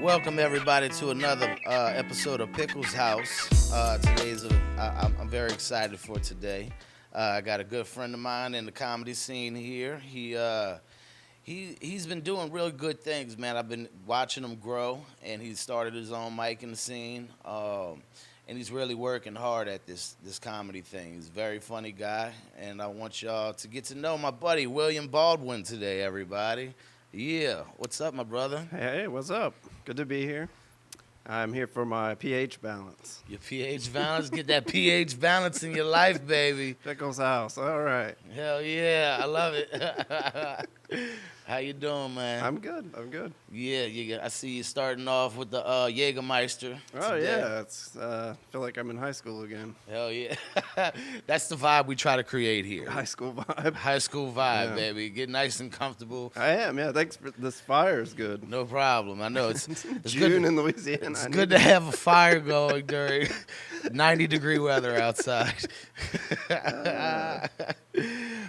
Welcome everybody to another episode of Pickles House. I'm very excited for today. I got a good friend of mine in the comedy scene here. He's been doing really good things, man. I've been watching him grow, and he started his own mic in the scene. And he's really working hard at this comedy thing. He's a very funny guy, and I want y'all to get to know my buddy William Baldwin today, everybody. Yeah, what's up, my brother? Hey, what's up? Good to be here. I'm here for my pH balance. Your pH balance, get that pH balance in your life, baby. Pickles house, all right. Hell yeah, I love it. How you doing, man? I'm good. Yeah. I see you starting off with the Jägermeister. Oh today. yeah, it's feel like I'm in high school again. Hell yeah. That's the vibe we try to create here. High school vibe. High school vibe, Yeah. baby. Get nice and comfortable. I am, yeah. Thanks for this fire is good. No problem. I know it's June good. in Louisiana. It's good to have a fire going during 90-degree weather outside.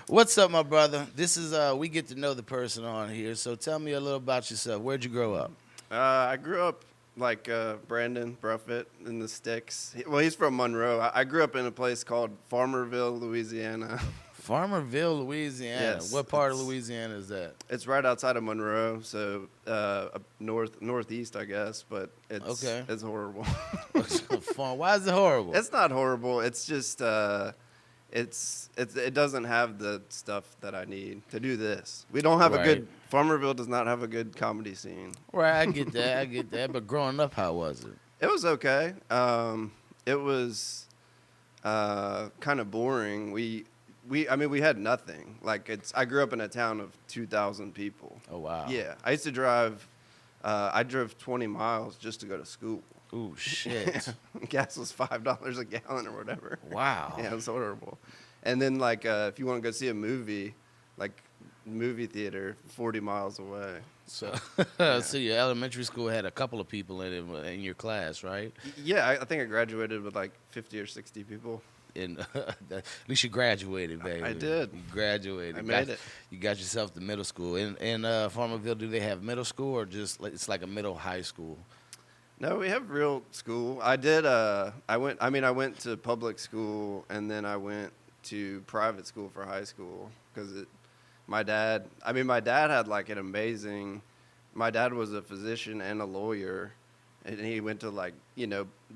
What's up, my brother? This is we get to know the person on here. So tell me a little about yourself. Where'd you grow up? I grew up like Brandon Bruffett in the sticks. He's from Monroe. I grew up in a place called Farmerville, Louisiana. Farmerville, Louisiana. Yes, What part of Louisiana is that? It's right outside of Monroe, so up northeast, I guess. But it's horrible. Why is it horrible? It's not horrible. It's just it doesn't have the stuff that I need to do this. We don't have a good Farmerville does not have a good comedy scene. Right, I get that. But growing up, how was it? It was okay. It was kind of boring. We had nothing. I grew up in a town of 2,000 people. Oh wow. Yeah, I used to drive. I drove 20 miles just to go to school. Ooh, shit. Gas was $5 a gallon or whatever. Wow. Yeah, it was horrible. And then if you want to go see a movie, movie theater 40 miles away. So, Yeah. So your elementary school had a couple of people in your class, right? Yeah, I think I graduated with 50 or 60 people. And at least you graduated, baby. I did. You graduated. I made it. You got yourself to middle school. In Farmerville, do they have middle school or just it's like a middle high school? No, we have real school. I did. I went to public school and then I went to private school for high school because my dad had an amazing. My dad was a physician and a lawyer, and he went to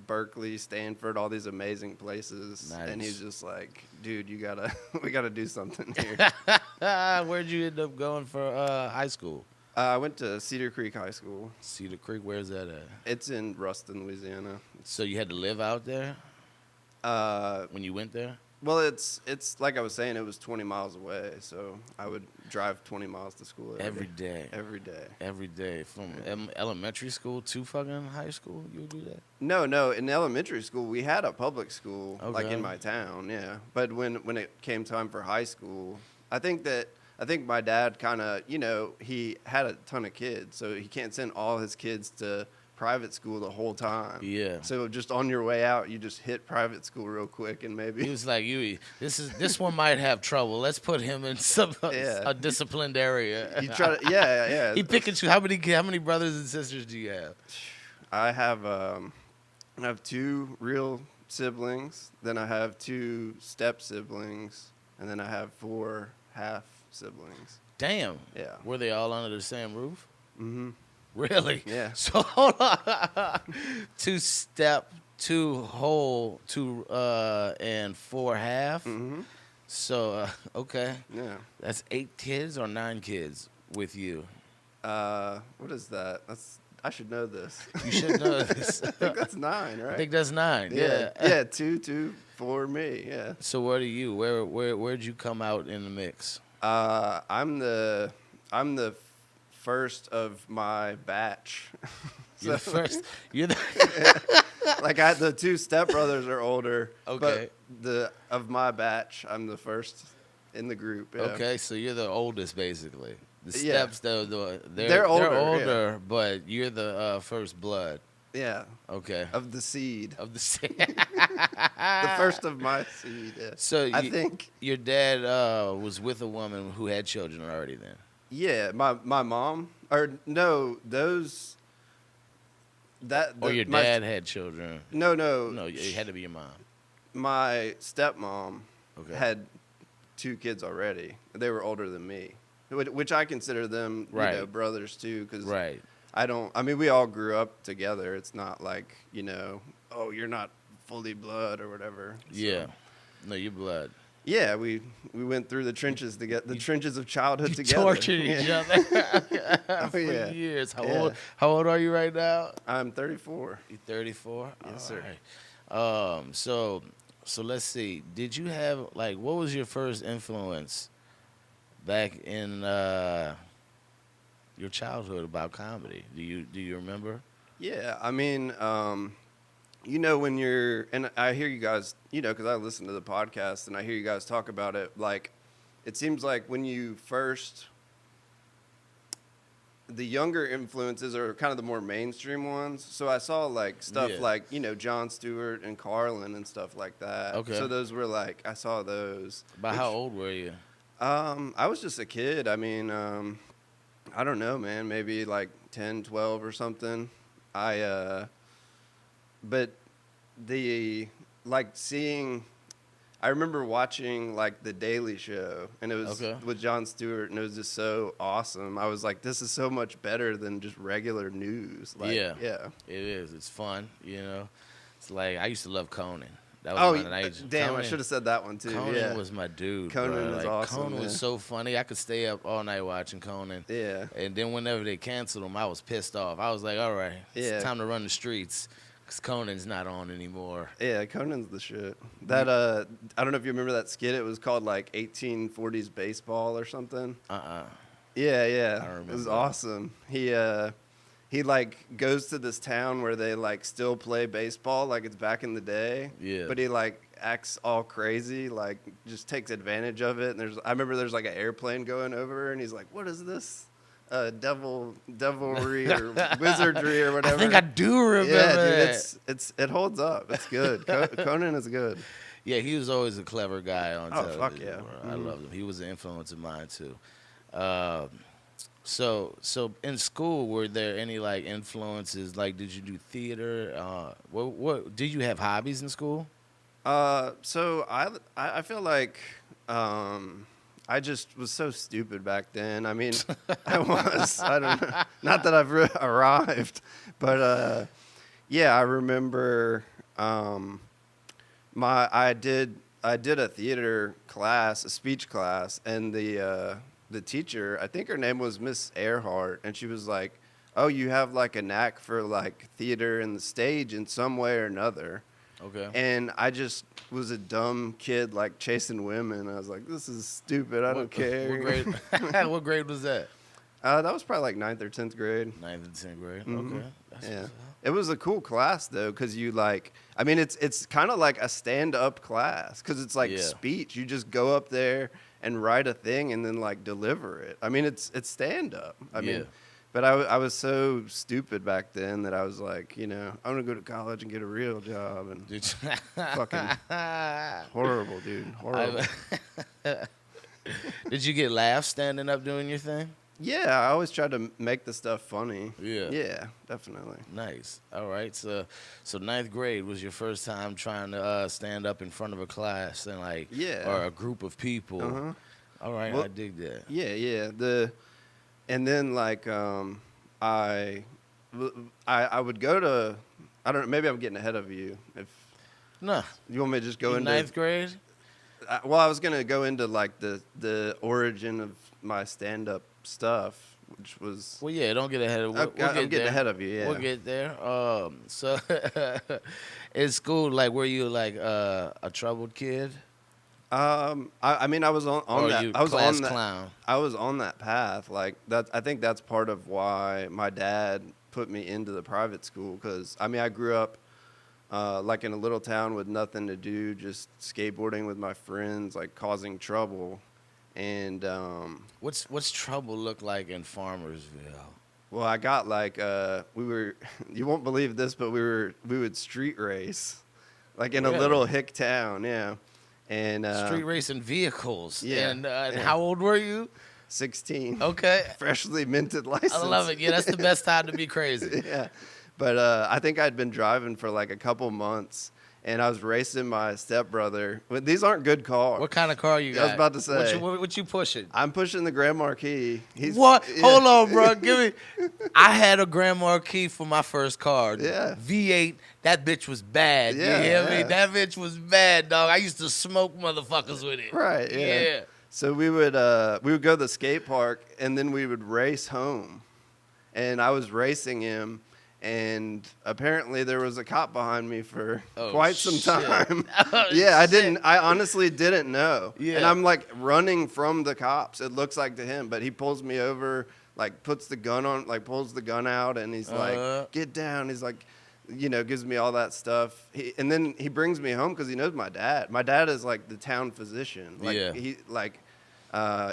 Berkeley, Stanford, all these amazing places. Nice. And he's just like, dude, we gotta do something here. Where'd you end up going for high school? I went to Cedar Creek High School. Cedar Creek, where's that at? It's in Ruston, Louisiana. So you had to live out there when you went there? Well, it's like I was saying, it was 20 miles away, so I would drive 20 miles to school Every day. Every day. Every day. From elementary school to fucking high school, you would do that? No. In elementary school, we had a public school, Okay. in my town, yeah. But when it came time for high school, I think my dad kind of, he had a ton of kids, so he can't send all his kids to private school the whole time. Yeah. So just on your way out, you just hit private school real quick and maybe. He was like, this one might have trouble. Let's put him in a disciplined area. You try to, yeah. He pick and choose. How many brothers and sisters do you have? I have 2 real siblings, then I have 2 step siblings, and then I have 4 half siblings. Damn. Yeah. Were they all under the same roof? Mm-hmm. Really? Yeah. So hold on. 2 step, 2 whole, 2 and 4 half. Mm-hmm. So okay. Yeah. That's 8 kids or 9 kids with you. What is that? I should know this. You should know this. I think that's 9, right? I think that's 9. Yeah. Yeah, 2 for me. Yeah. So what are you? Where'd you come out in the mix? I'm the first of my batch. You're the first. You're the The 2 stepbrothers are older. Okay. But of my batch, I'm the first in the group. Yeah. Okay, so you're the oldest, basically. The Yeah. steps, they're older, They're older, but you're the first blood. Yeah. Okay. Of the seed. Of the seed. The first of my seed. Yeah. So I think. your dad was with a woman who had children already then. Yeah, my mom. Or no, those. Or your dad had children? No, No, it had to be your mom. My stepmom had 2 kids already. They were older than me, which I consider them, brothers too. Because we all grew up together. It's not like, oh, you're not fully blood or whatever. Yeah. No, you're blood. Yeah, we went through the trenches to get the trenches of childhood together. Tortured each other for years. How old are you right now? I'm 34. You're 34? Yes, sir. Right. So let's see. Did you have what was your first influence back in your childhood about comedy? Do you remember? Yeah, when you're, and I hear you guys, because I listen to the podcast and I hear you guys talk about it, it seems like when you first, the younger influences are kind of the more mainstream ones. So I saw stuff Jon Stewart and Carlin and stuff like that. Okay. So those were I saw those. How old were you? I was just a kid. I don't know, man, maybe 10, 12 or something. But I remember watching The Daily Show, and it was with Jon Stewart, and it was just so awesome. I was like, this is so much better than just regular news. Yeah, it is. It's fun, It's I used to love Conan. That was damn! Conan, I should have said that one too. Conan was my dude. Conan was awesome. Conan was so funny. I could stay up all night watching Conan. Yeah. And then whenever they canceled him, I was pissed off. I was like, all right, it's time to run the streets. Because Conan's not on anymore. Yeah, Conan's the shit. That I don't know if you remember that skit. It was called 1840s baseball or something. Yeah. I don't remember. It was awesome. He goes to this town where they still play baseball like it's back in the day. Yeah. But he acts all crazy, just takes advantage of it. And I remember there's an airplane going over, and he's like, "What is this? Devilry or wizardry or whatever." I think I do remember. Yeah, dude, it holds up. It's good. Conan is good. Yeah, he was always a clever guy on television. Oh, fuck yeah. I loved him. He was an influence of mine too. So in school, were there any influences? Did you do theater? What did you have hobbies in school? So I feel like I just was so stupid back then. I was. I don't know. Not that I've arrived, but I remember I did a theater class, a speech class, and the teacher, I think her name was Miss Earhart, and she was like, "Oh, you have a knack for theater and the stage in some way or another." Okay. And I just was a dumb kid chasing women. I was like, "This is stupid. I don't care." What grade? What grade was that? That was probably 9th or 10th grade. 9th and 10th grade. Mm-hmm. Okay. Yeah. It was a cool class though, because you it's kind of like a stand-up class, because it's speech. You just go up there and write a thing and then deliver it. It's stand-up. But I was so stupid back then that I was like, I'm gonna go to college and get a real job, and fucking horrible, dude. Horrible. Did you get laughs standing up doing your thing? Yeah, I always tried to make the stuff funny. Yeah. Yeah, definitely. Nice. All right. So 9th grade was your first time trying to stand up in front of a class and or a group of people. Uh-huh. All right, well, I dig that. Yeah. And then I would go to, I don't know, maybe I'm getting ahead of you. If No. you want me to just go into 9th grade? I was gonna go into the origin of my stand-up stuff, which was. Well, yeah, don't get ahead of. I'm getting ahead of you. Yeah, we'll get there. So in school, were you a troubled kid? I was on that. I was class on that clown. I was on that path. That. I think that's part of why my dad put me into the private school, because I grew up in a little town with nothing to do, just skateboarding with my friends, causing trouble. And what's trouble look like in Farmersville? Well, I got we were, you won't believe this, but we would street race, in a little hick town, yeah. And street racing vehicles. Yeah. And how old were you? 16. Okay. Freshly minted license. I love it. Yeah, that's the best time to be crazy. Yeah. But I think I'd been driving for like a couple months, and I was racing my stepbrother. Well, these aren't good cars. What kind of car you got? I was about to say. What you pushing? I'm pushing the Grand Marquis. What? Yeah. Hold on, bro. Give me. I had a Grand Marquis for my first car. Yeah. V8. That bitch was bad. Yeah, You hear yeah. me? That bitch was bad, dog. I used to smoke motherfuckers with it. Right. Yeah. So we would go to the skate park, and then we would race home. And I was racing him. And apparently there was a cop behind me for quite some time. I honestly didn't know. Yeah. And I'm like running from the cops, it looks like to him, but he pulls me over, like puts the gun on, like pulls the gun out, and he's like, get down. He's like, gives me all that stuff. And then he brings me home because he knows my dad. My dad is like the town physician. Like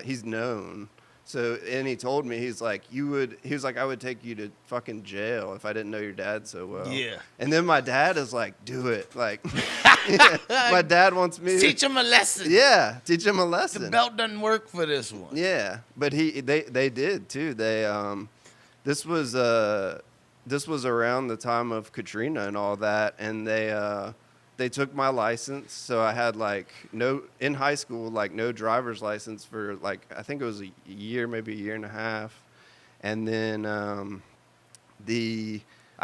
he's known. So, and he told me, he was like, I would take you to fucking jail if I didn't know your dad so well. Yeah. And then my dad is like, do it. Like, my dad wants me Teach him a lesson. Yeah, teach him a lesson. The belt doesn't work for this one. Yeah, but they did too. This was around the time of Katrina and all that, and they took my license, so I had in high school, no driver's license for I think it was a year, maybe a year and a half. And then I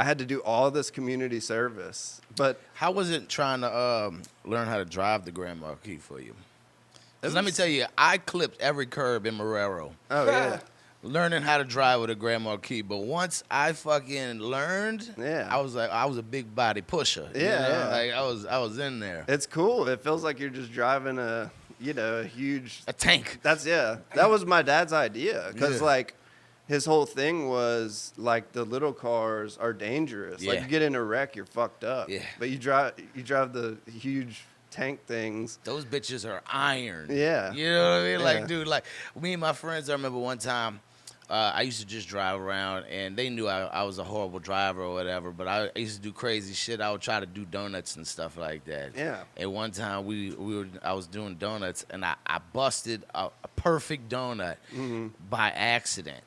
had to do all this community service. But how was it trying to learn how to drive the Grand Marquis for you? 'Cause let me tell you, I clipped every curb in Marrero. Oh, yeah. Learning how to drive with a Grand Marquis, but once I fucking learned, I was a big body pusher. Yeah. I was in there. It's cool. It feels like you're just driving a huge tank. That was my dad's idea because his whole thing was the little cars are dangerous. Yeah. You get in a wreck, you're fucked up. Yeah. But you drive the huge tank things. Those bitches are iron. Yeah. You know what I mean? Yeah. Dude, me and my friends, I remember one time, I used to just drive around, and they knew I was a horrible driver or whatever, but I used to do crazy shit. I would try to do donuts and stuff like that. Yeah. And one time I was doing donuts, and I busted a perfect donut by accident.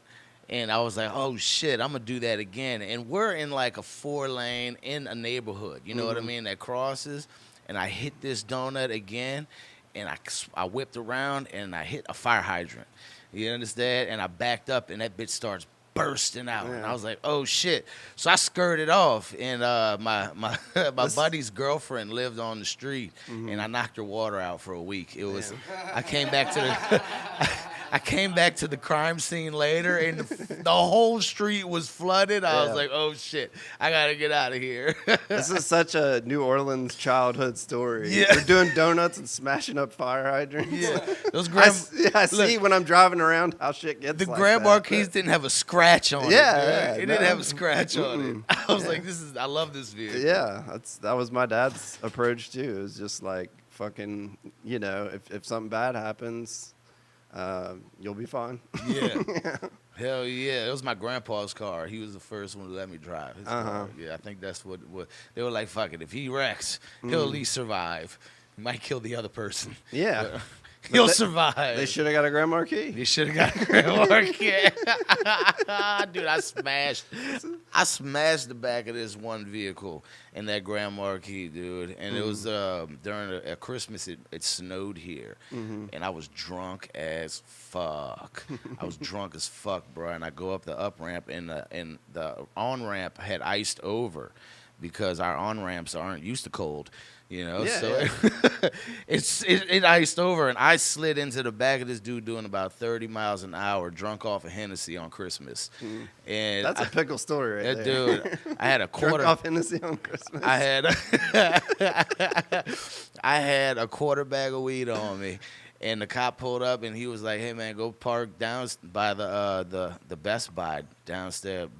And I was like, oh, shit, I'm going to do that again. And we're in a 4-lane in a neighborhood, you know what I mean, that crosses. And I hit this donut again, and I whipped around, and I hit a fire hydrant. You understand? And I backed up, and that bitch starts bursting out. Yeah. And I was like, oh, shit. So I skirted off, and my buddy's girlfriend lived on the street, and I knocked her water out for a week. It was, I came back to the crime scene later, and the whole street was flooded. I was like, oh, shit, I got to get out of here. This is such a New Orleans childhood story. Yeah. We're doing donuts and smashing up fire hydrants. Yeah. Those I see when I'm driving around how shit gets the Grand Marquis didn't have a scratch on it. Yeah. It didn't have a scratch on it. I was like, I love this vehicle. Yeah, that was my dad's approach, too. It was just fucking, if something bad happens, you'll be fine. Yeah. Hell yeah. It was my grandpa's car. He was the first one to let me drive his car. Yeah, I think that's what they were like, fuck it. If he wrecks, he'll at least survive. He might kill the other person. Yeah. He'll survive. They should have got a Grand Marquis. They should have got a Grand Marquis. Dude, I smashed the back of this one vehicle in that Grand Marquis, dude. And it was during a Christmas. It snowed here, and I was drunk as fuck. I was drunk as fuck, bro. And I go up the up ramp, and the on ramp had iced over because our on ramps aren't used to cold. It iced over, and I slid into the back of this dude doing about 30 miles an hour, drunk off of Hennessy on Christmas. And that's a pickle story right there. Dude, I had a quarter. Drunk off Hennessy on Christmas. I had a quarter bag of weed on me. And the cop pulled up, and he was like, "Hey man, go park down by the Best Buy down the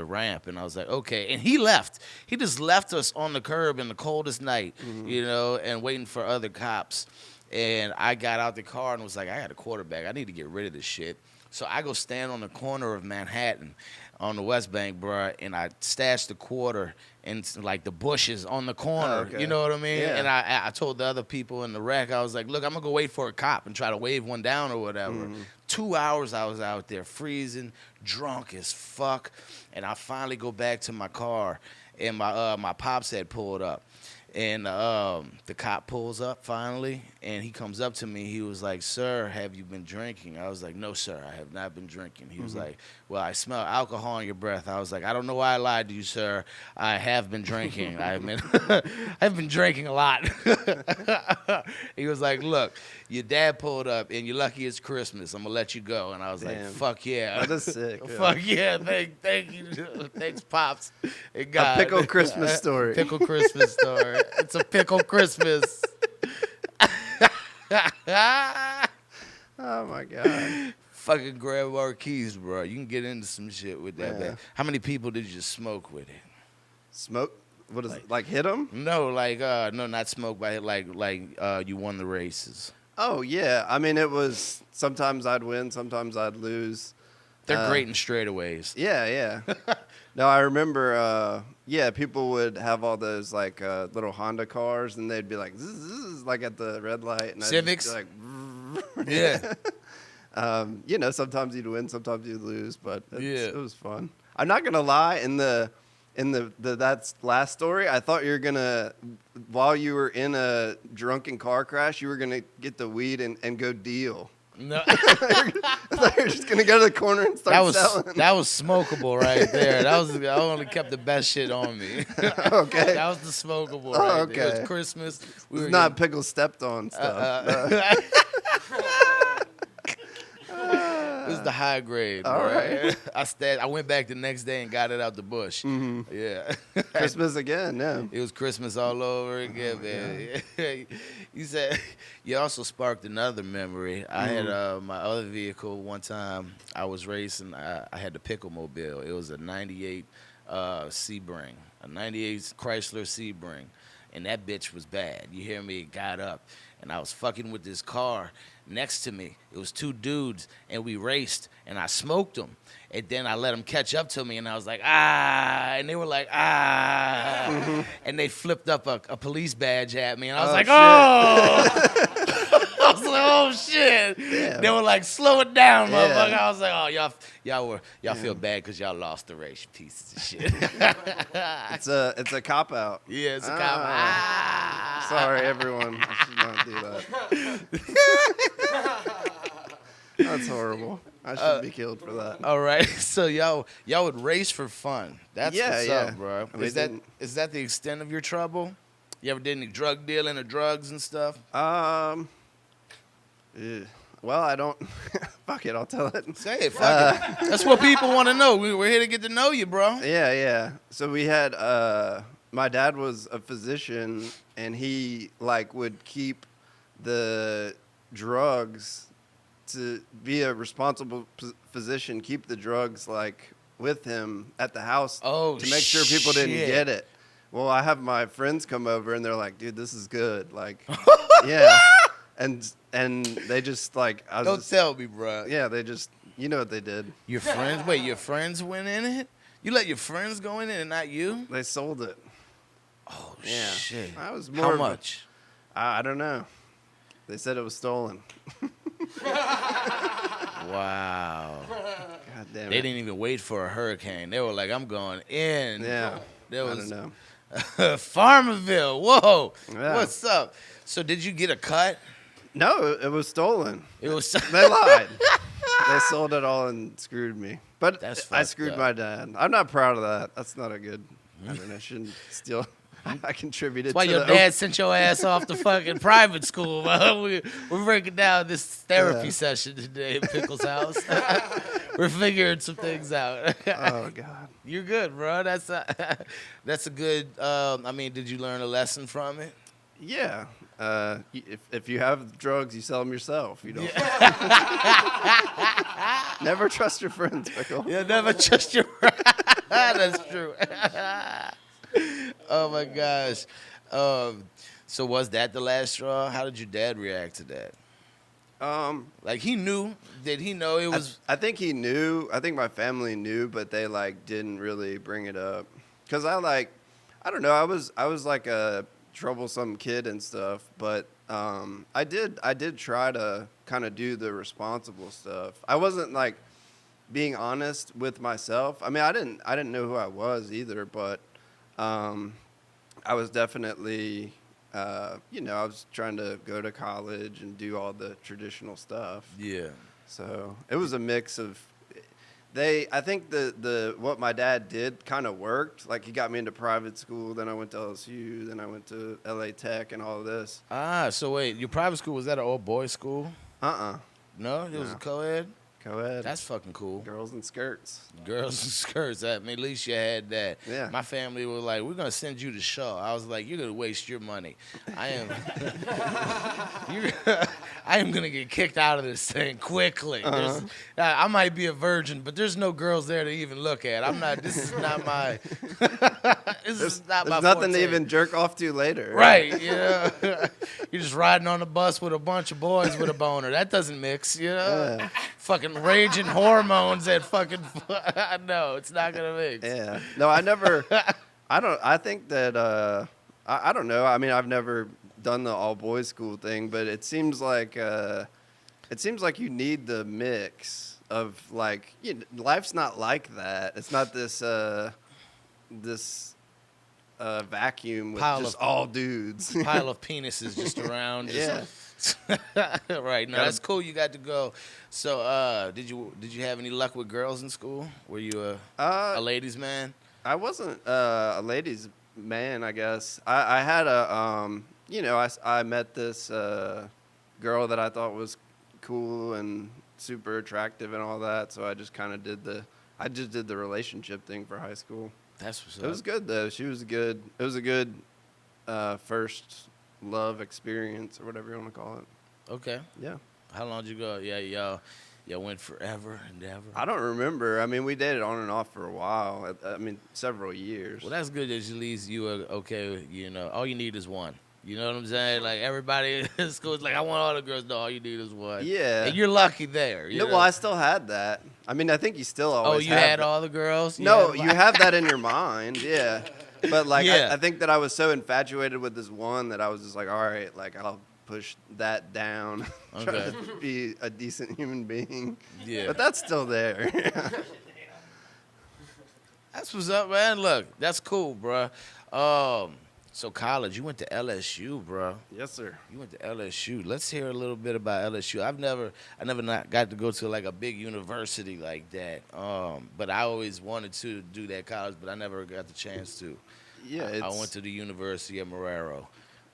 ramp." And I was like, "Okay." And he left. He just left us on the curb in the coldest night, and waiting for other cops. And I got out the car and was like, I got a quarterback. I need to get rid of this shit. So I go stand on the corner of Manhattan on the West Bank, bro, and I stashed the quarter in like the bushes on the corner. Oh, okay. You know what I mean? Yeah. And I told the other people in the wreck, I was like, look, I'm going to go wait for a cop and try to wave one down or whatever. 2 hours I was out there freezing, drunk as fuck. And I finally go back to my car, and my pops had pulled up. And the cop pulls up finally, and he comes up to me. He was like, sir, have you been drinking? I was like, no, sir, I have not been drinking. He was like, well, I smell alcohol in your breath. I was like, I don't know why I lied to you, sir. I have been drinking. I've been drinking a lot. He was like, look, your dad pulled up, and you're lucky it's Christmas. I'm going to let you go. And I was like, fuck yeah. That is sick. Yeah. Fuck yeah. Thank you. Thanks, Pops. And God. A pickle Christmas story. Pickle Christmas story. It's a pickle Christmas. Oh, my God. Fucking grab our keys, bro. You can get into some shit with that, Yeah. man. How many people did you smoke with it? Smoke? What is it? Like hit them? No, like, no, not smoke, but like you won the races. Oh, yeah. I mean, it was sometimes I'd win, sometimes I'd lose. They're great in straightaways. Yeah. No, I remember, people would have all those, like, little Honda cars, and they'd be like, zzz, like at the red light. And Civics? I'd just be like, Yeah. sometimes you'd win, sometimes you'd lose, but Yeah. it was fun. I'm not going to lie, in that last story, I thought you were going to, while you were in a drunken car crash, you were going to get the weed and go deal. No. I thought you were just going to go to the corner and start selling. That was smokable right there. I only kept the best shit on me. Okay. That was the smokable Oh, right okay. there. It was Christmas. It's not Pickles stepped on stuff. It was the high grade. All right. I went back the next day and got it out the bush. Mm-hmm. Yeah. Christmas again, yeah. It was Christmas all over again, man. You said you also sparked another memory. I had my other vehicle one time. I was racing. I had the Pickle Mobile. It was a '98 Sebring, a '98 Chrysler Sebring, and that bitch was bad. You hear me? It got up, and I was fucking with this car next to me. It was two dudes, and we raced, and I smoked them. And then I let them catch up to me, and I was like, and they were like, and they flipped up a police badge at me, and I was like, shit. oh! I was like, oh, shit. Yeah. They were like, slow it down, Yeah. motherfucker. I was like, oh, y'all feel bad because y'all lost the race, you pieces of shit. It's a cop-out. Yeah, it's a cop. Sorry, everyone. I should not do that. That's horrible. I should be killed for that. All right, so y'all would race for fun. That's what's up, bro. I mean, Is that the extent of your trouble? You ever did any drug dealing or drugs and stuff? Well, I don't. Fuck it, I'll tell it. Say it, fuck it. That's what people want to know. We're here to get to know you, bro. Yeah. So we had. My dad was a physician, and he would keep the drugs. To be a responsible physician, keep the drugs with him at the house to make sure people didn't get it. Well, I have my friends come over and they're like, "Dude, this is good." Yeah, and they just Don't tell me, bro. Yeah, they just you know what they did. Your friends? Wait, your friends went in it? You let your friends go in it and not you? They sold it. Oh Yeah, shit! I was more. How much? I don't know. They said it was stolen. Wow. God damn it. They didn't even wait for a hurricane. They were like, I'm going in. Yeah. There I was don't know. Farmerville. Whoa. Yeah. What's up? So did you get a cut? No, it was stolen. It was They lied. They sold it all and screwed me. But That's I fucked screwed up. Mm-hmm. my dad. I'm not proud of that. That's not a good. I mean, I shouldn't steal. I contributed That's why to your the dad sent your ass off to fucking private school. We're breaking down this therapy session today at Pickles' house. We're figuring some things out. Oh, God. You're good, bro. That's a good. I mean, did you learn a lesson from it? Yeah. If you have drugs, you sell them yourself. You don't. Never trust your friends, Pickle. Yeah, never trust your. That's true. Oh my gosh. So was that the last straw? How did your dad react to that? Like he knew? Did he know it was? I think he knew. I think my family knew, but they like didn't really bring it up. Cause I don't know. I was like a troublesome kid and stuff, but I did try to kind of do the responsible stuff. I wasn't like being honest with myself. I mean, I didn't know who I was either, but I was definitely. I was trying to go to college and do all the traditional stuff. Yeah. So it was a mix of I think the what my dad did kind of worked. Like he got me into private school, then I went to LSU, then I went to LA Tech and all of this. So wait, your private school, was that an all boys school? No, it was a co-ed? Co-ed. That's fucking cool. Girls in skirts. Girls in skirts. I mean, at least you had that. Yeah. My family was like, we're going to send you to Shaw. I was like, you're going to waste your money. I am going to get kicked out of this thing quickly. I might be a virgin, but there's no girls there to even look at. This is not my There's nothing to even jerk off to later. Right, You're just riding on the bus with a bunch of boys with a boner. That doesn't mix, Yeah. Fucking raging hormones at fucking. No, it's not gonna mix. Yeah. No, I never. I think that. I don't know. I mean, I've never done the all boys school thing, but it seems like you need the mix of like. Life's not like that. It's not this vacuum with just all dudes. Pile of penises just around. Yeah. Right. No, that's cool. You got to go. So, did you have any luck with girls in school? Were you a ladies' man? I wasn't a ladies' man, I guess. I had I met this girl that I thought was cool and super attractive and all that. So I just kind of did the relationship thing for high school. That's what's up. It was good though. She was good. It was a good first love experience or whatever you want to call it. Okay. Yeah. How long did you go? Yeah, y'all went forever and ever. I don't remember. I mean, we dated on and off for a while. I mean, several years. Well, that's good that at least you were okay. All you need is one. You know what I'm saying? Like everybody in school is like, I want all the girls. No, all you need is one. Yeah. And you're lucky there. You know? Well, I still had that. I mean, I think you still always. Oh, you had all the girls? No, you have that in your mind. Yeah. But like, I think that I was so infatuated with this one that I was just like, all right, like I'll push that down, try to be a decent human being. Yeah. But that's still there. That's what's up, man. Look, that's cool, bro. So college, you went to LSU, bro. Yes, sir. You went to LSU. Let's hear a little bit about LSU. I never not got to go to like a big university like that. But I always wanted to do that college, but I never got the chance to. Yeah, I went to the University of Marrero.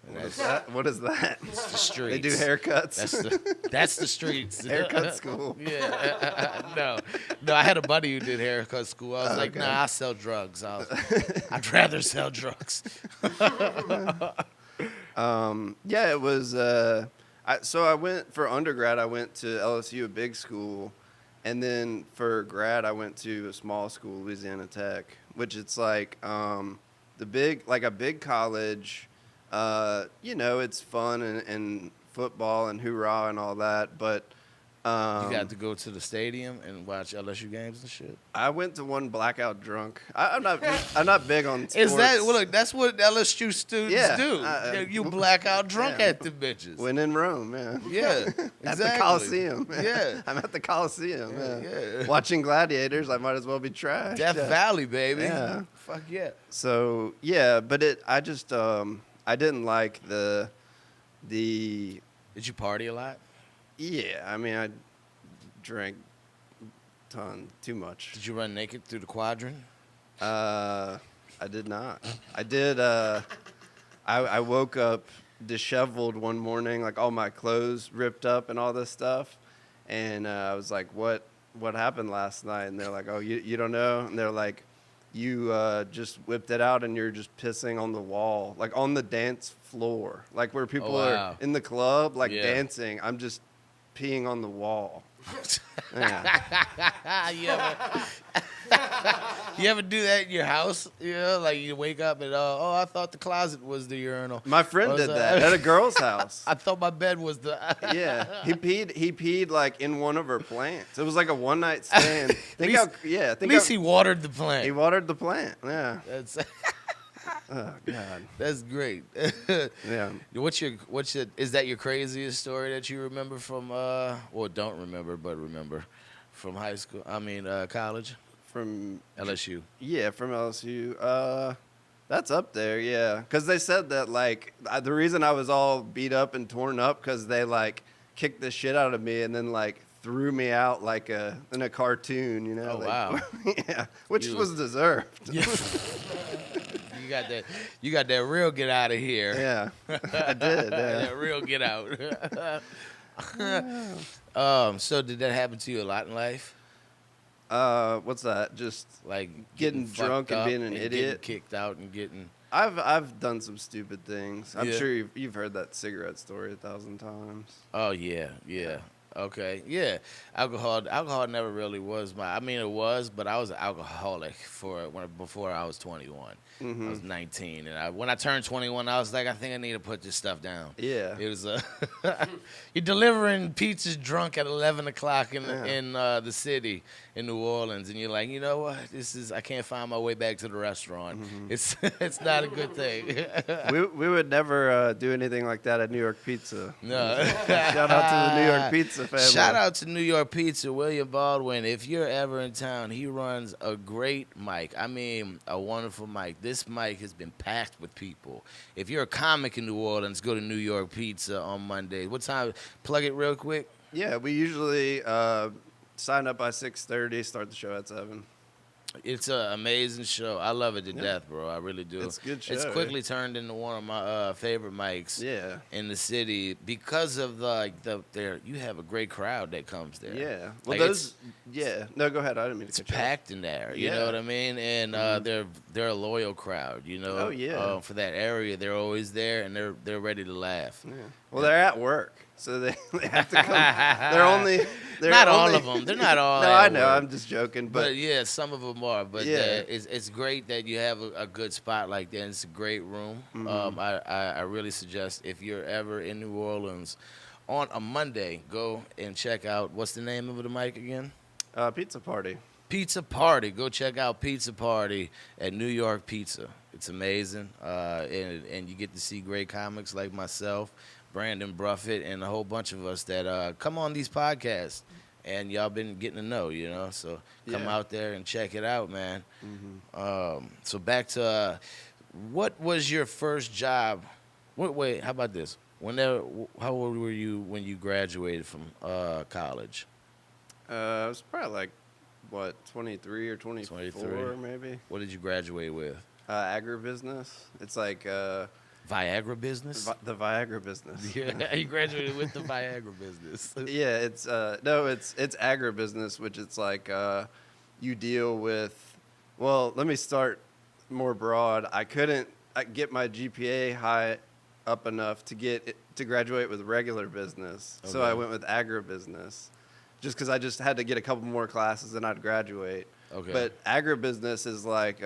What is that? It's the streets. They do haircuts. That's the streets. Haircut school. Yeah. No, I had a buddy who did haircut school. I was like, nah, I sell drugs. I'd rather sell drugs. Yeah, it was. So I went for undergrad. I went to LSU, a big school, and then for grad, I went to a small school, Louisiana Tech, which it's like a big college. It's fun and football and hoorah and all that, but you got to go to the stadium and watch LSU games and shit. I went to one blackout drunk. I'm not big on sports. Is that look? That's what LSU students do. You blackout drunk at the bitches. When in Rome, yeah. Yeah, at exactly. the Coliseum. Yeah, I'm at the Coliseum. Yeah. Watching gladiators. I might as well be trash. Death Valley, baby. Yeah. Fuck yeah. So yeah, but I just I didn't like the. Did you party a lot? Yeah, I mean I drank too much. Did you run naked through the quadrant? I did not. I did. I woke up disheveled one morning, like all my clothes ripped up and all this stuff, and I was like, "What happened last night?" And they're like, "Oh, you don't know?" And they're like, "You just whipped it out, and you're just pissing on the wall, like on the dance floor, like where people are in the club, like dancing." I'm just peeing on the wall. Yeah. You ever do that in your house? You know, like you wake up and I thought the closet was the urinal. My friend did that at a girl's house. I thought my bed was the. Yeah, he peed like in one of her plants. It was like a one night stand. At least he watered the plant. He watered the plant. Yeah. That's. Oh God. That's great. Yeah. Is that your craziest story that you remember from don't remember but remember from high school? I mean college. From LSU. Yeah, from LSU. That's up there, yeah. Because they said that, like, the reason I was all beat up and torn up because they, like, kicked the shit out of me and then, like, threw me out like in a cartoon, you know? Oh, like, wow. Yeah, which was deserved. Yeah. You got that real get out of here. Yeah, I did. Yeah. That real get out. So did that happen to you a lot in life? What's that? Just Like getting drunk and being an and idiot, getting kicked out and getting. I've done some stupid things. I'm Yeah. sure you've heard that cigarette story 1,000 times. Oh yeah. Okay, yeah. Alcohol never really was my. I mean, it was, but I was an alcoholic before I was 21. Mm-hmm. I was 19, and when I turned 21, I was like, I think I need to put this stuff down. Yeah. It was you're delivering pizzas drunk at 11 o'clock in the city in New Orleans, and you're like, you know what? I can't find my way back to the restaurant. Mm-hmm. It's not a good thing. we would never do anything like that at New York Pizza. No. Shout out to the New York Pizza family. Shout out to New York Pizza, William Baldwin. If you're ever in town, he runs a great mic. I mean, a wonderful mic. This mic has been packed with people. If you're a comic in New Orleans, go to New York Pizza on Monday. What time? Plug it real quick. Yeah, we usually sign up by 6:30, start the show at 7. It's an amazing show. I love it to death, bro. I really do. It's a good show. It's quickly turned into one of my favorite mics in the city because of you have a great crowd that comes there. Yeah. Well, like No, go ahead. I didn't mean to It's cut you off. packed in there. You know what I mean? And they're a loyal crowd. You know. Oh yeah. For that area, they're always there and they're ready to laugh. Yeah. Well, they're at work, so they have to come. They're all of them. They're not all. No, at I know. work. I'm just joking, but yeah, some of them are. But Yeah. it's great that you have a good spot like that. It's a great room. Mm-hmm. I really suggest if you're ever in New Orleans on a Monday, go and check out, what's the name of the mic again? Pizza Party. Pizza Party. Go check out Pizza Party at New York Pizza. It's amazing, and you get to see great comics like myself, Brandon Bruffett, and a whole bunch of us that come on these podcasts, and y'all been getting to know, you know. So come out there and check it out, man. Mm-hmm. So back to what was your first job? Wait, how about this? How old were you when you graduated from college? I was probably like, 23 or 24, 23. maybe. What did you graduate with? Agribusiness. It's like Viagra business? the Viagra business. Yeah, you graduated with the Viagra business. Yeah, it's agribusiness, which it's like you deal with. Well, let me start more broad. I couldn't get my GPA high up enough to graduate with regular business, so I went with agribusiness, just because I just had to get a couple more classes and I'd graduate. Okay. But agribusiness is like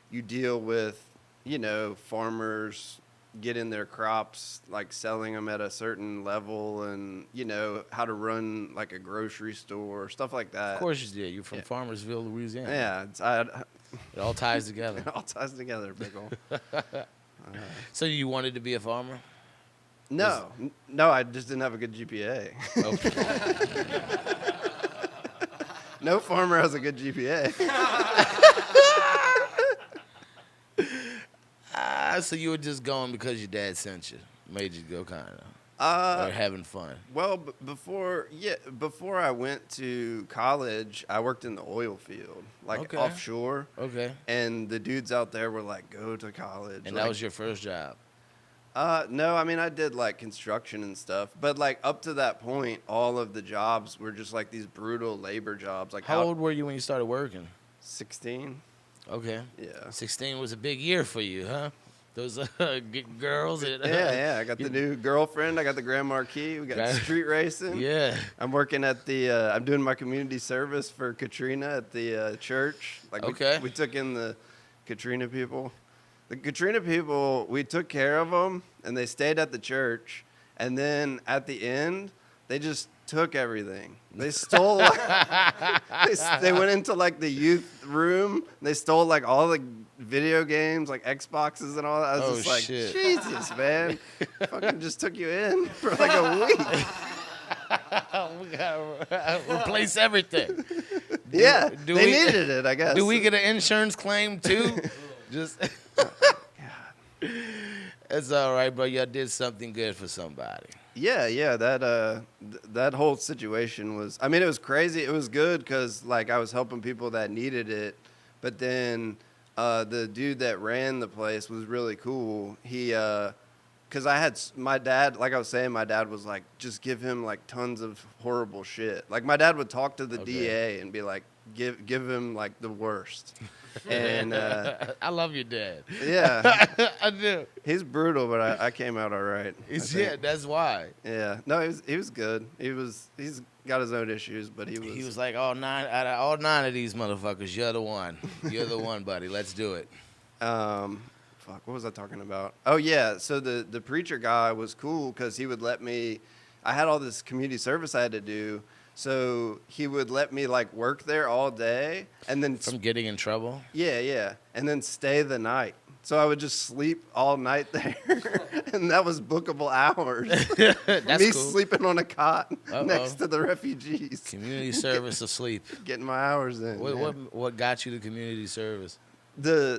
you deal with, farmers getting their crops, like selling them at a certain level, and how to run like a grocery store, stuff like that. Of course you did. You're from Farmersville, Louisiana. Yeah, It all ties together. it all ties together, Pickle. So you wanted to be a farmer? No, I just didn't have a good GPA. Okay. No farmer has a good GPA. So you were just going because your dad sent you, made you go kind of, or having fun. Well, before I went to college, I worked in the oil field, like offshore. Okay. And the dudes out there were like, "Go to college." And that was your first job? No, I mean I did like construction and stuff, but like up to that point, all of the jobs were just like these brutal labor jobs. Like how old were you when you started working? 16. Okay. Yeah. 16 was a big year for you, huh? those girls. And, Yeah. I got the new girlfriend. I got the Grand Marquis. We got street racing. Yeah. I'm working at the. I'm doing my community service for Katrina at the church. Like Okay. we took in the Katrina people. The Katrina people, we took care of them, and they stayed at the church. And then at the end, they just took everything. They stole. They went into like the youth room. They stole like all the video games, like Xboxes and all that. I was just like, shit. Jesus, man, fucking just took you in for like a week. We gotta replace everything. They we, needed it, I guess. Do we get an insurance claim too? Just. It's all right, bro. Y'all did something good for somebody. Yeah. That whole situation was. I mean, it was crazy. It was good because like I was helping people that needed it, but then the dude that ran the place was really cool. He, because I had my dad, like I was saying, my dad was like, just give him like tons of horrible shit. Like my dad would talk to the DA and be like, give him like the worst. And I love your dad. Yeah, I do. he's brutal, but I came out all right. Yeah, that's why. Yeah, no, he was good. He's got his own issues, but he was like, all 9 out of all 9 of these motherfuckers, you're the one. You're the one, buddy. Let's do it. Fuck, what was I talking about? Oh yeah, so the preacher guy was cool because he would let me. I had all this community service I had to do. So he would let me like work there all day and then From getting in trouble? Yeah. And then stay the night. So I would just sleep all night there. And that was bookable hours. That's me cool. sleeping on a cot next to the refugees. Community service asleep. Getting my hours in. What got you to community service?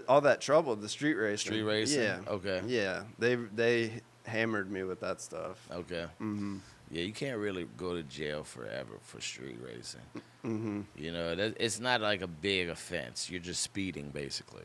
All that trouble, the street racing. Street racing? Yeah. Okay. Yeah. They hammered me with that stuff. Okay. Mm-hmm. Yeah, you can't really go to jail forever for street racing. Mm-hmm. You know, it's not like a big offense. You're just speeding, basically.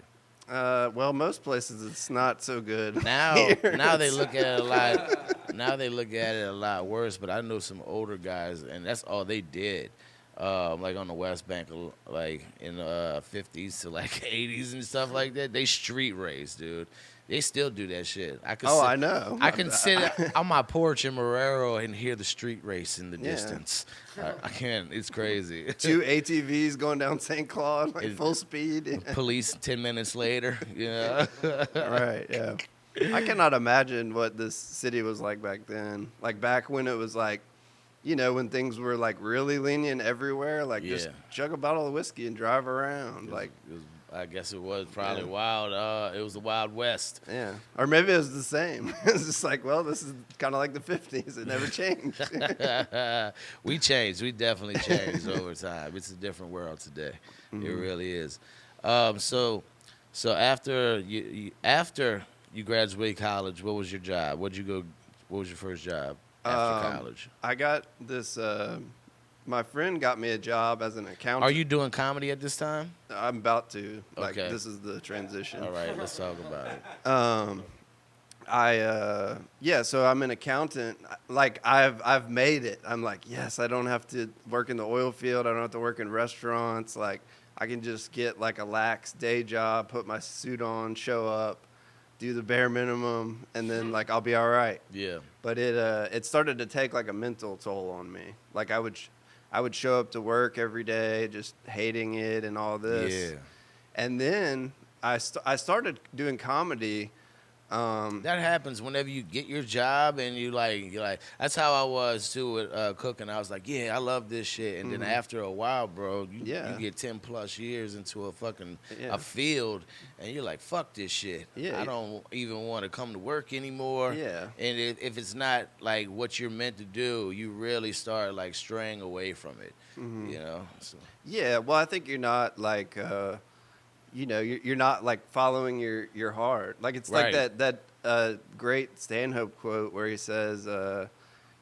Well, most places it's not so good. Now they look at it a lot. Now they look at it a lot worse. But I know some older guys, and that's all they did. Like on the West Bank, like in the 50s to like 80s and stuff like that. They street race, dude. They still do that shit. I know. I can sit on my porch in Marrero and hear the street race in the distance. I can. It's crazy. 2 ATVs going down St. Claude, like full speed. Police 10 minutes later. Yeah. Right. Yeah. I cannot imagine what this city was like back then. Like back when it was like, you know, when things were like really lenient everywhere. Like just chug a bottle of whiskey and drive around. I guess it was probably wild. It was the Wild West. Yeah. Or maybe it was the same. It's just like, well, this is kind of like the 50s. It never changed. We changed. We definitely changed over time. It's a different world today. Mm-hmm. It really is. So after you graduated college, what was your job? What was your first job after college? I got this... my friend got me a job as an accountant. Are you doing comedy at this time? I'm about to. Like, okay. This is the transition. All right, let's talk about it. So I'm an accountant. Like, I've made it. I'm like, yes, I don't have to work in the oil field. I don't have to work in restaurants. Like, I can just get, like, a lax day job, put my suit on, show up, do the bare minimum, and then, like, I'll be all right. Yeah. But it started to take, like, a mental toll on me. Like, I would show up to work every day just hating it and all this. Yeah. And then I started doing comedy. That happens whenever you get your job and you're like that's how I was too with cooking. I was like, yeah, I love this shit, and then after a while, bro, you get 10 plus years into a fucking a field, and you're like, fuck this shit. Yeah, I don't even want to come to work anymore. Yeah, and if it's not like what you're meant to do, you really start like straying away from it. Mm-hmm. You know. So. Yeah, well, I think you're not like. You know, you're not like following your heart. Like it's like that great Stanhope quote where he says,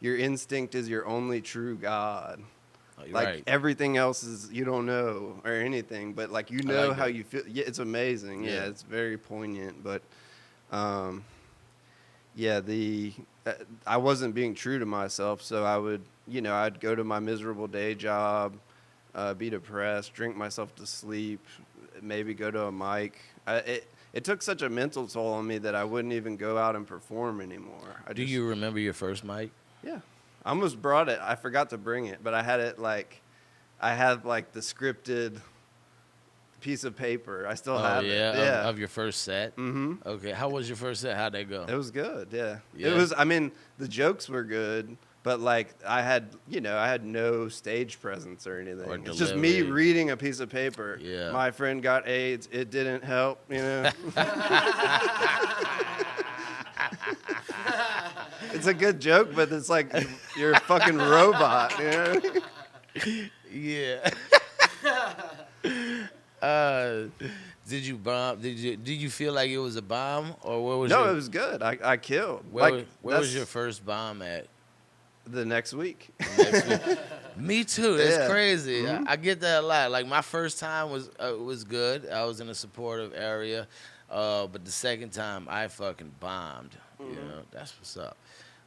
"Your instinct is your only true God." Like everything else is you don't know or anything, but like you know how you feel. Yeah, it's amazing. Yeah, it's very poignant. But I wasn't being true to myself, so I'd go to my miserable day job, be depressed, drink myself to sleep. Maybe go to a mic. it took such a mental toll on me that I wouldn't even go out and perform anymore. Do you remember your first mic? Yeah. I almost brought it. I forgot to bring it, but I had it I had like the scripted piece of paper. I still have it. Yeah. Of your first set? Mm-hmm. Okay. How was your first set? How'd that go? It was good, yeah. Yeah. It was, I mean, the jokes were good, but like I had no stage presence or anything. Or It's just me delivery. reading a piece of paper. Yeah. My friend got AIDS. It didn't help, It's a good joke, but it's like you're a fucking robot, Yeah. Did you bomb? Did you feel like it was a bomb, or where was? No, it was good. I killed. Where was your first bomb at? The next week. Next week. Me too. That's Yeah. crazy. Mhm. I get that a lot. Like my first time was good. I was in a supportive area, but the second time I fucking bombed. You know, that's what's up.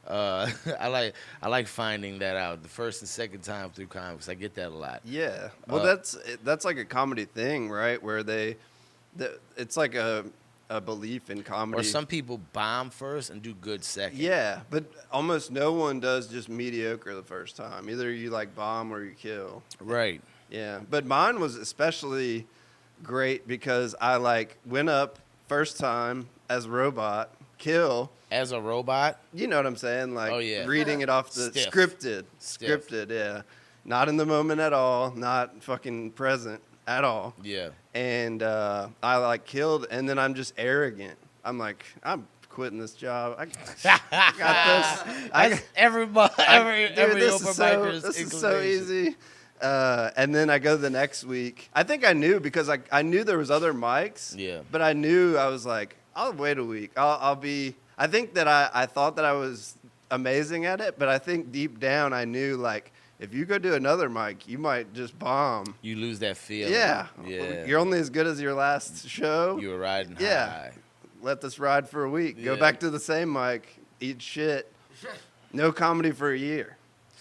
I like finding that out. The first and second time through comics, I get that a lot. Yeah. Well, that's like a comedy thing, right? Where it's like a belief in comedy. Or some people bomb first and do good second. Yeah, but almost no one does just mediocre the first time. Either you like bomb or you kill. Right. Yeah, but mine was especially great because I like went up first time as a robot, kill. As a robot. You know what I'm saying? Like Oh, yeah. reading it off the Stiff. scripted, yeah. Not in the moment at all, not fucking present at all. Yeah. And I like killed, and then I'm just arrogant. I'm like, I'm quitting this job. I got this. That's everybody. Every this open is so, micer's this is so inclination. easy. And then I go the next week. I think I knew because I knew there was other mics. Yeah. But I knew I was like, I'll wait a week. I'll be. I think that I thought that I was amazing at it, but I think deep down I knew like if you go do another mic, you might just bomb. You lose that feeling. Yeah. Yeah. You're only as good as your last show. You were riding Yeah. high. Let this ride for a week. Go Yeah. back to the same mic. Eat shit. No comedy for a year.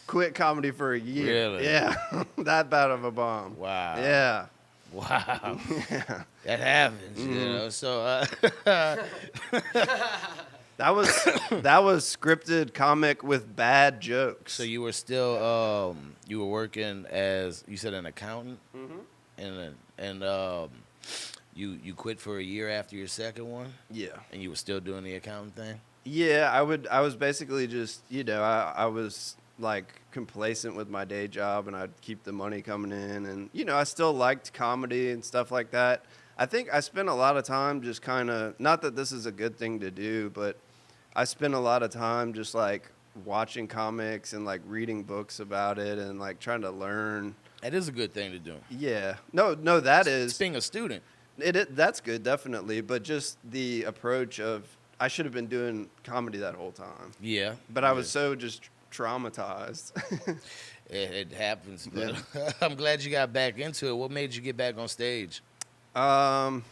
Quit comedy for a year. Really? Yeah. That bad of a bomb. Wow. Yeah. Wow. Yeah. That happens, you know. So That was scripted comic with bad jokes. so you were still you were working as you said an accountant, and you quit for a year after your second one, Yeah. and you were still doing the accountant thing. Yeah, I was basically just, I was like complacent with my day job and I'd keep the money coming in and, I still liked comedy and stuff like that. I think I spent a lot of time just kind of, not that this is a good thing to do, but I spent a lot of time just like watching comics and like reading books about it and like trying to learn. That is a good thing to do. Yeah. No, that It's is. being a student. That's good, definitely. But just the approach of, I should have been doing comedy that whole time. Yeah. But I was so just traumatized. It happens. But I'm glad you got back into it. What made you get back on stage? When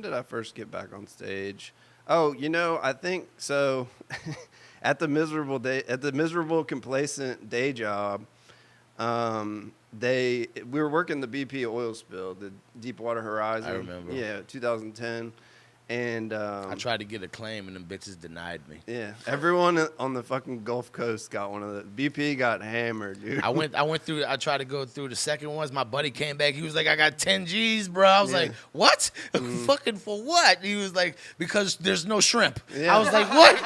did I first get back on stage? Oh, I think so. At the miserable complacent day job, we were working the BP oil spill, the Deepwater Horizon. I remember. Yeah, 2010. And I tried to get a claim, and them bitches denied me. yeah, everyone on the fucking Gulf Coast got one of the. BP got hammered, dude. I went through. I tried to go through the second ones. My buddy came back. He was like, "I got 10 G's, bro." I was like, "What? Fucking for what?" He was like, "Because there's no shrimp." Yeah. I was like, "What?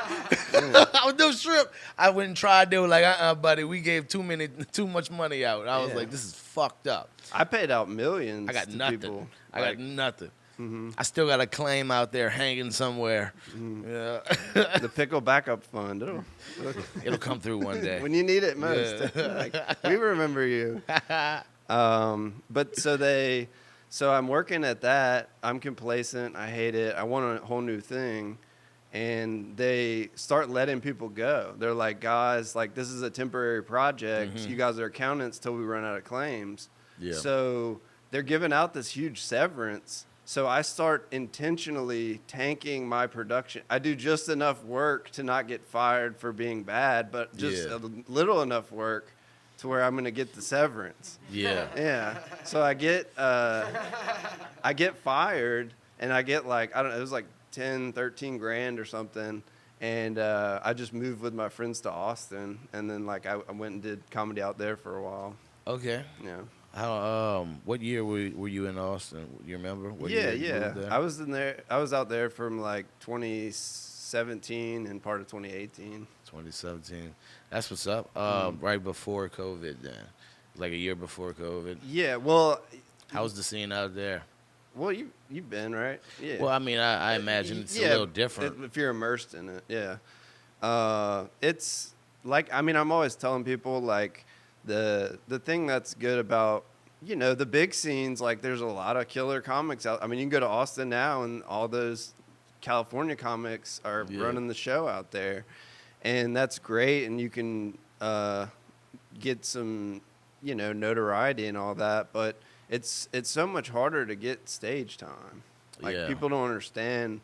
I was no shrimp." I went and tried. They were like, buddy, we gave too much money out." I was Yeah. like, "This is fucked up." I paid out millions. I got to nothing. People. I got nothing. I still got a claim out there hanging somewhere. Yeah. The pickle backup fund. It'll come through one day. When you need it most. Yeah. Like, we remember you. But so I'm working at that. I'm complacent. I hate it. I want a whole new thing. And they start letting people go. They're like, guys, like this is a temporary project. You guys are accountants till we run out of claims. Yeah. So they're giving out this huge severance. So I start intentionally tanking my production. I do just enough work to not get fired for being bad, but just a little enough work to where I'm going to get the severance. Yeah. Yeah. So I get fired, and I get like, I don't know, it was like 10, 13 grand or something. And I just moved with my friends to Austin, and then like I went and did comedy out there for a while. Okay. Yeah. How? What year were you in Austin? You remember? What year you moved there? I was in there. I was out there from like 2017 and part of 2018. 2017. That's what's up. Right before COVID, then, like a year before COVID. Yeah. Well. How's the scene out there? Well, you've been, right? Yeah. Well, I mean, I imagine it's a little different. If you're immersed in it, yeah. It's like, I mean, I'm always telling people like the thing that's good about, you know, the big scenes, like there's a lot of killer comics out. I mean, you can go to Austin now and all those California comics are running the show out there, and that's great, and you can get some, you know, notoriety and all that, but it's so much harder to get stage time. Like people don't understand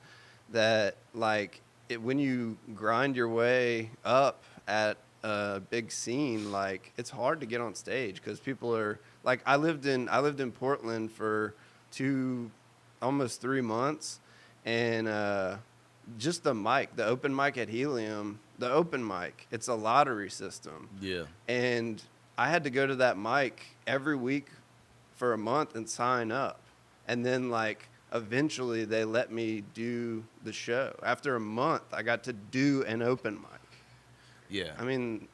that, like when you grind your way up at a big scene, like it's hard to get on stage because people are like, I lived in Portland for almost 3 months, and just the open mic at Helium, it's a lottery system. Yeah. And I had to go to that mic every week for a month and sign up, and then like eventually they let me do the show. After a month I got to do an open mic. Yeah. I mean,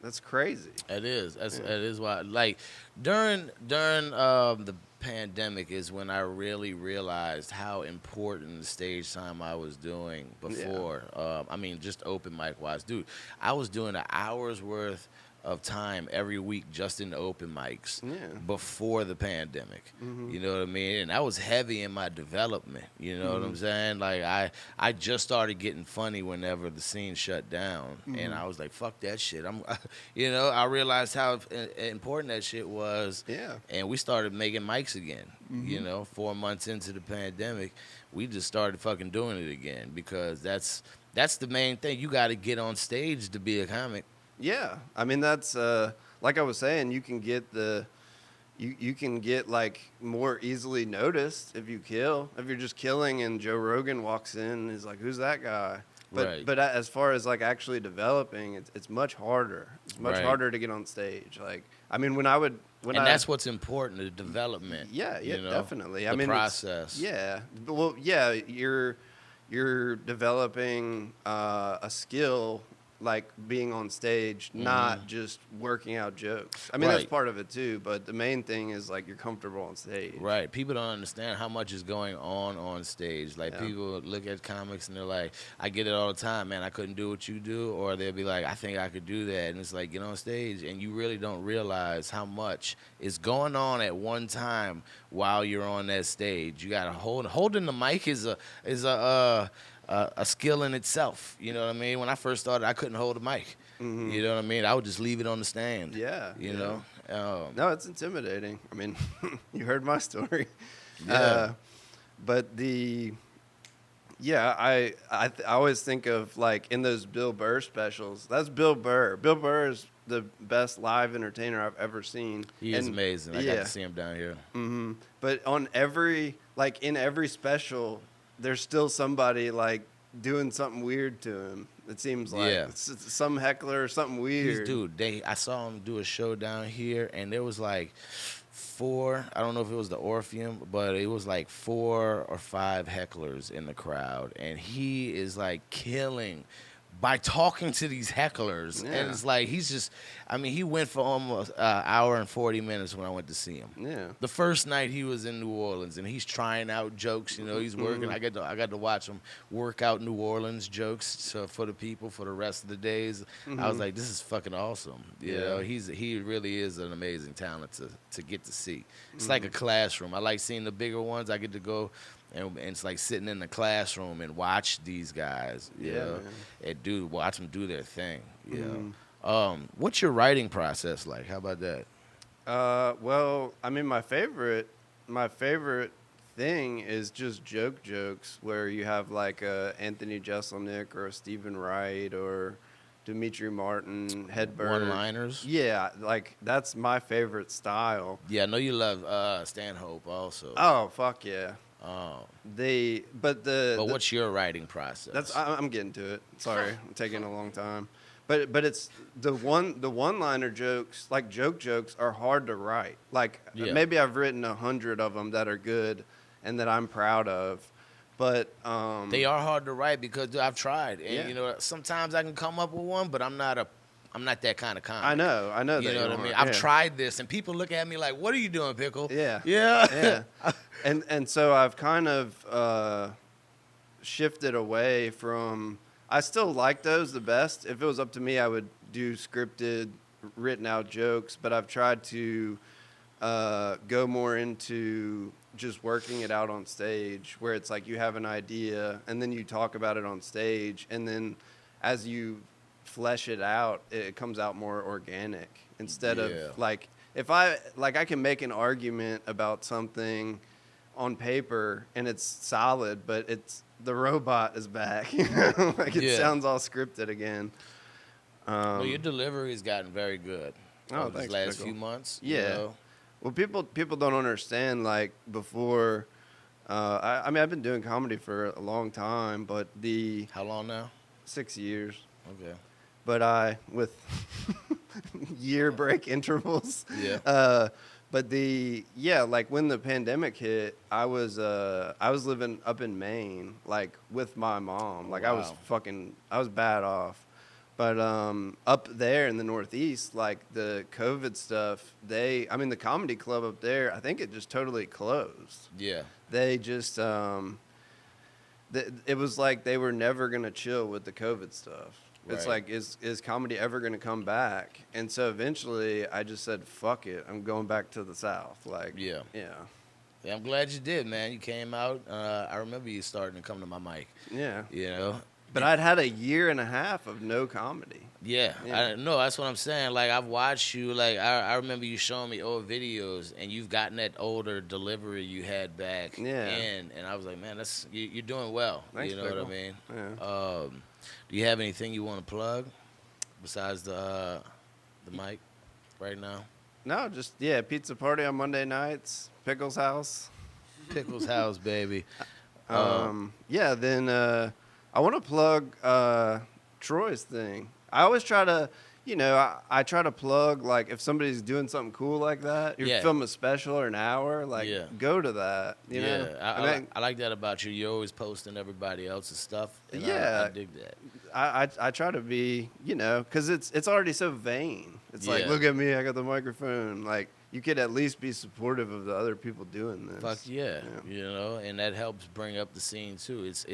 that's crazy. It is. That is why, like during the pandemic is when I really realized how important the stage time I was doing before. I mean, just open mic wise, dude, I was doing an hour's worth of time every week just in the open mics before the pandemic. You know what I mean? And I was heavy in my development. You know what I'm saying? Like I just started getting funny whenever the scene shut down, and I was like, fuck that shit. You know, I realized how important that shit was. Yeah. And we started making mics again. You know, 4 months into the pandemic, we just started fucking doing it again because that's the main thing. You got to get on stage to be a comic. Yeah, I mean that's like I was saying, you can get you can get like more easily noticed if you're just killing and Joe Rogan walks in and is like, who's that guy? But as far as like actually developing, it's much harder. It's much harder to get on stage. Like, I mean, that's what's important, the development. Yeah, you know, definitely. The process. Yeah, well, yeah, you're developing a skill. Like being on stage, not just working out jokes. I mean, that's part of it too, but the main thing is like you're comfortable on stage. Right. People don't understand how much is going on stage. Like people look at comics and they're like, I get it all the time, man, I couldn't do what you do. Or they'll be like, I think I could do that. And it's like, get on stage and you really don't realize how much is going on at one time while you're on that stage. You got to holding the mic is a skill in itself. You know what I mean? When I first started, I couldn't hold a mic. You know what I mean? I would just leave it on the stand. Yeah. You know? No, it's intimidating. I mean, you heard my story. But I always think of like in those Bill Burr specials, that's Bill Burr. Bill Burr is the best live entertainer I've ever seen. He is amazing. I got to see him down here. But in every special, there's still somebody like doing something weird to him. It seems like it's some heckler or something weird. Dude, I saw him do a show down here, and there was like 4. I don't know if it was the Orpheum, but it was like 4 or 5 hecklers in the crowd, and he is like killing by talking to these hecklers. Yeah. And it's like he went for almost an hour and 40 minutes when I went to see him. Yeah. The first night he was in New Orleans, and he's trying out jokes. You know, he's working. I got to watch him work out New Orleans jokes for the people for the rest of the days. I was like, this is fucking awesome. You know, he really is an amazing talent to get to see. It's like a classroom. I like seeing the bigger ones. I get to go. And it's like sitting in the classroom and watch these guys, you know, and watch them do their thing, you know. What's your writing process like? How about that? Well, I mean, my favorite thing is just jokes where you have like a Anthony Jeselnik or a Stephen Wright or Dimitri Martin, Hedberg. One-liners? Yeah, like that's my favorite style. Yeah, I know you love Stanhope also. Oh, fuck yeah. Oh. But What's your writing process? I'm getting to it. Sorry, I'm taking a long time. But it's the one-liner jokes, like jokes are hard to write. Like maybe I've written 100 of them that are good and that I'm proud of. But they are hard to write because I've tried, and sometimes I can come up with one, but I'm not that kind of comic. I know. You know what I mean? I've tried this, and people look at me like, "What are you doing, Pickle?" Yeah. Yeah. And so I've kind of shifted away from. I still like those the best. If it was up to me, I would do scripted, written out jokes. But I've tried to go more into just working it out on stage, where it's like you have an idea and then you talk about it on stage, and then as you flesh it out, it comes out more organic instead of like if I can make an argument about something on paper and it's solid, but the robot is back, like it sounds all scripted again. Well, your delivery's gotten very good. Oh, these last few months. Yeah. Well, people don't understand, like, before, I mean, I've been doing comedy for a long time, but How long now? 6 years. Okay. But with year break intervals. Yeah. But like when the pandemic hit, I was living up in Maine, like with my mom. Like wow. I was bad off. But up there in the Northeast, like the COVID stuff, the comedy club up there, I think it just totally closed. Yeah. They just, it was like they were never going to chill with the COVID stuff. Right. It's like, is comedy ever going to come back? And so eventually I just said, fuck it. I'm going back to the South. Like, yeah. Yeah, I'm glad you did, man. You came out. I remember you starting to come to my mic. Yeah. You know? But I'd had a year and a half of no comedy. Yeah. No, that's what I'm saying. Like, I've watched you. Like, I remember you showing me old videos, and you've gotten that older delivery you had back in. And I was like, man, you're doing well. Thanks, you know Pickle. what I mean? Yeah. Do you have anything you want to plug besides the mic right now? No, just, pizza party on Monday nights, Pickles House. Pickles House, baby. Then I want to plug Troy's thing. I always try to, I try to plug, like, if somebody's doing something cool like that, you're filming a special or an hour, like, go to that, you know? I like that about you. You're always posting everybody else's stuff. And I dig that. I try to be, because it's already so vain. It's like, look at me, I got the microphone. Like, you could at least be supportive of the other people doing this. Fuck yeah. And that helps bring up the scene too. It's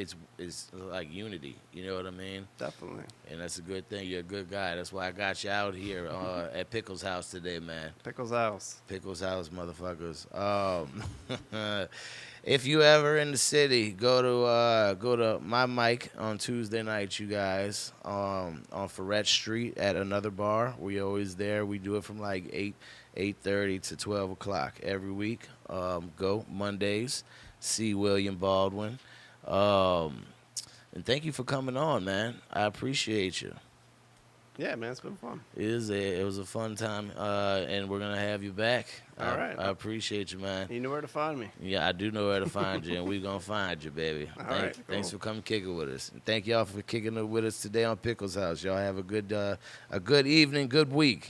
like unity. You know what I mean? Definitely. And that's a good thing. You're a good guy. That's why I got you out here at Pickles House today, man. Pickles House. Pickles House, motherfuckers. If you ever in the city, go to my mic on Tuesday night, you guys, on Ferret Street at Another Bar. We always there. We do it from like 8:30 to 12 o'clock every week. Go Mondays. See William Baldwin. And thank you for coming on, man. I appreciate you. Yeah, man, it's been fun. It was a fun time, and we're gonna have you back. All right. I appreciate you, man. You know where to find me. Yeah, I do know where to find you, and we're gonna find you, baby. Thanks for coming kicking with us. And thank y'all for kicking it with us today on Pickles House. Y'all have a good evening, good week.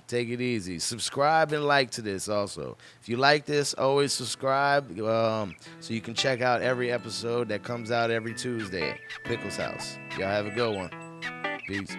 Take it easy. Subscribe and like to this also. If you like this, always subscribe so you can check out every episode that comes out every Tuesday. Pickles House. Y'all have a good one. Peace.